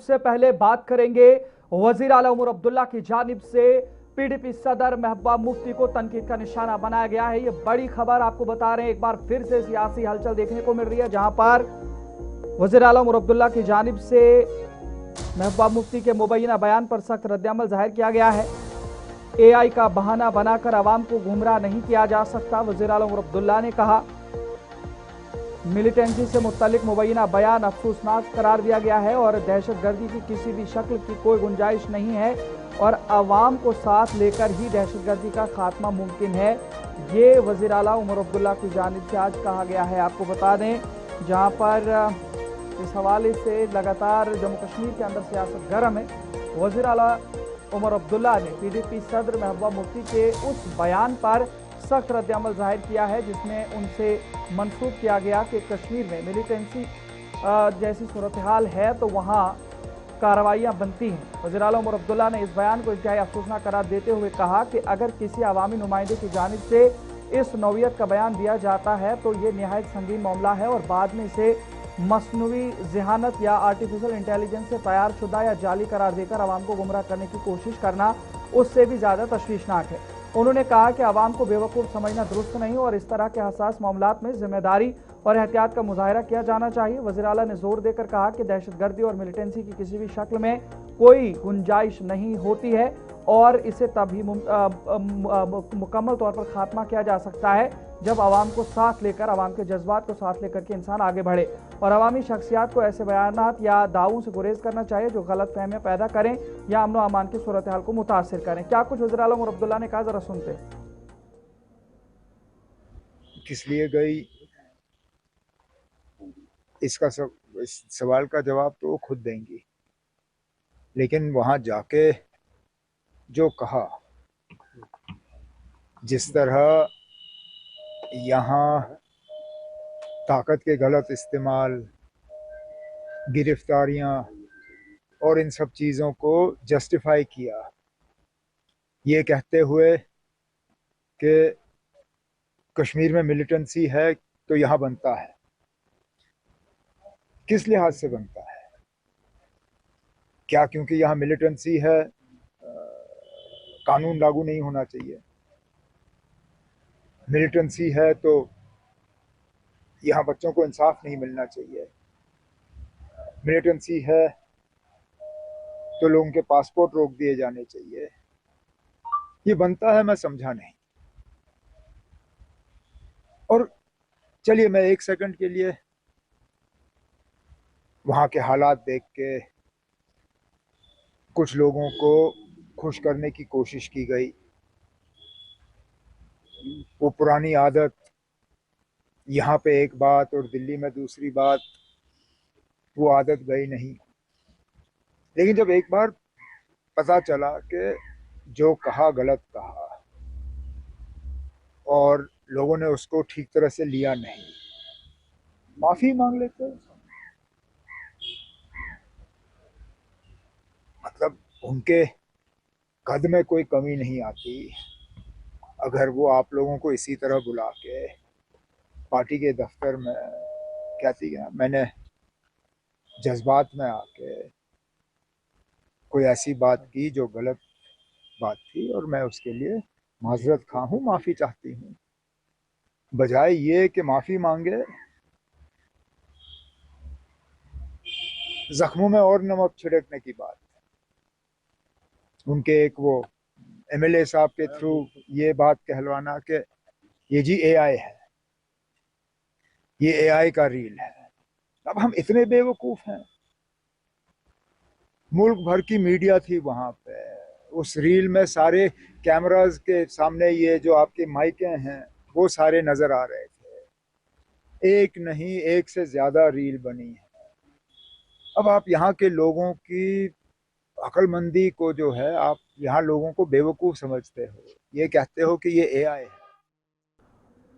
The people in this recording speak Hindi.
सबसे पहले बात करेंगे वजीर आला उमर अब्दुल्ला की जानिब से पीडीपी सदर महबूबा मुफ्ती को तनकीद का निशाना बनाया गया है। ये बड़ी खबर आपको बता रहे हैं, एक बार फिर से सियासी हलचल देखने को मिल रही है, जहां पर वजीर आला उमर अब्दुल्ला की जानिब से महबूबा मुफ्ती के मुबैना बयान पर सख्त रद्दअमल जाहिर किया गया है। एआई का बहाना बनाकर आवाम को गुमराह नहीं किया जा सकता। वजीर आला उमर अब्दुल्ला ने कहा, मिलिटेंसी से मुत्तलिक मुबैना बयान अफसोसनाक करार दिया गया है और दहशतगर्दी की किसी भी शक्ल की कोई गुंजाइश नहीं है और आवाम को साथ लेकर ही दहशतगर्दी का खात्मा मुमकिन है। ये वज़ीर आला उमर अब्दुल्ला की जानिब से आज कहा गया है। आपको बता दें, जहां पर इस हवाले से लगातार जम्मू कश्मीर के अंदर सियासत गर्म है। वज़ीर आला उमर अब्दुल्ला ने पीडीपी सदर महबूबा मुफ्ती के उस बयान पर सख्त रद्दअमल जाहिर किया है जिसमें उनसे मंसूब किया गया कि कश्मीर में मिलिटेंसी जैसी सूरत हाल है तो वहाँ कार्रवाइयाँ बनती हैं। वज़ीर आला उमर अब्दुल्ला ने इस बयान को इंतहाई अफसोसनाक करार देते हुए कहा कि अगर किसी अवामी नुमाइंदे की जानिब से इस नौयत का बयान दिया जाता है तो ये निहायत संगीन मामला है और बाद में इसे मसनूई ज़हानत या आर्टिफिशियल इंटेलिजेंस से तैयार शुदा या जाली करार देकर आवाम को गुमराह करने की कोशिश करना उससे भी ज़्यादा तशवीशनाक है। उन्होंने कहा कि आवाम को बेवकूफ़ समझना दुरुस्त नहीं और इस तरह के हसास मामलात में जिम्मेदारी और एहतियात का मुजाहरा किया जाना चाहिए। वज़ीर आला ने जोर देकर कहा कि दहशतगर्दी और मिलिटेंसी की किसी भी शक्ल में कोई गुंजाइश नहीं होती है और इसे तभी मुकम्मल तौर पर खात्मा किया जा सकता है जब आवाम को साथ लेकर, आवाम के जज्बात को साथ लेकर के इंसान आगे बढ़े और अवामी शख्सियात को ऐसे बयानात या दावों से गुरेज करना चाहिए जो गलत फहमियाँ पैदा करें या अमन व अमान की सूरत हाल को मुतासिर करें। क्या कुछ वज़ीर आला उमर अब्दुल्ला ने कहा, जरा सुनते हैं। किस लिए गई, इसका इस सवाल का जवाब तो वो खुद देंगी, लेकिन वहां जाके जो कहा, जिस तरह यहाँ ताकत के गलत इस्तेमाल, गिरफ्तारियां और इन सब चीज़ों को जस्टिफाई किया, ये कहते हुए कि कश्मीर में मिलिटेंसी है तो यहाँ बनता है। किस लिहाज से बनता है? क्या क्योंकि यहाँ मिलिटेंसी है कानून लागू नहीं होना चाहिए? मिलिटेंसी है तो यहाँ बच्चों को इंसाफ नहीं मिलना चाहिए? मिलिटेंसी है तो लोगों के पासपोर्ट रोक दिए जाने चाहिए? ये बनता है, मैं समझा नहीं। और चलिए मैं एक सेकंड के लिए वहां के हालात देख के कुछ लोगों को खुश करने की कोशिश की गई। वो पुरानी आदत, यहाँ पे एक बात और दिल्ली में दूसरी बात, वो आदत गई नहीं। लेकिन जब एक बार पता चला कि जो कहा गलत कहा और लोगों ने उसको ठीक तरह से लिया नहीं, माफी मांग लेते। मतलब उनके कद में कोई कमी नहीं आती अगर वो आप लोगों को इसी तरह बुला के पार्टी के दफ्तर में कहती है मैंने जज्बात में आके कोई ऐसी बात की जो गलत बात थी और मैं उसके लिए माजरत खा हूँ, माफी चाहती हूँ, बजाय ये कि माफी मांगे, जख्मों में और नमक छिड़कने की बात। उनके एक वो एमएलए साहब के थ्रू ये बात कहलवाना कि ये जी एआई है, ये एआई का रील है। अब हम इतने बेवकूफ हैं, मुल्क भर की मीडिया थी वहां पे, उस रील में सारे कैमरास के सामने ये जो आपके माइके हैं वो सारे नजर आ रहे थे। एक नहीं, एक से ज्यादा रील बनी है। अब आप यहाँ के लोगों की अक्लमंदी को जो है, आप यहाँ लोगों को बेवकूफ समझते हो, ये कहते हो कि ये एआई है।